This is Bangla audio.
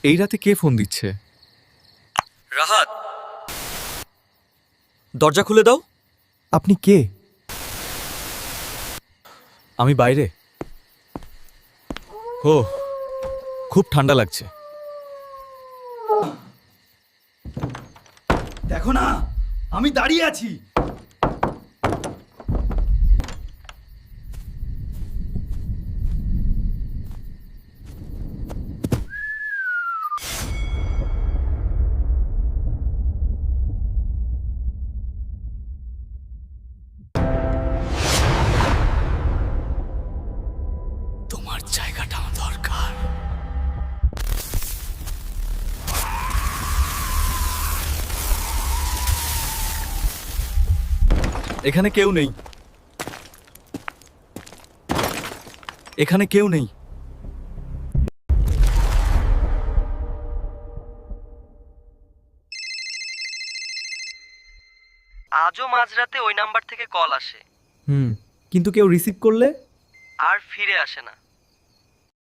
এই রাতে কে ফোন দিচ্ছে? রাহাত, দরজা খুলে দাও। আপনি কে? আমি বাইরে। ও, খুব ঠান্ডা লাগছে। দেখো না, আমি দাঁড়িয়ে আছি। তোমার জায়গাটা আমার দরকার। এখানে কেউ নেই। এখানে কেউ নেই। আজও মাঝরাতে ওই নাম্বার থেকে কল আসে, কিন্তু কেউ রিসিভ করলে? আর ফিরে আসে না।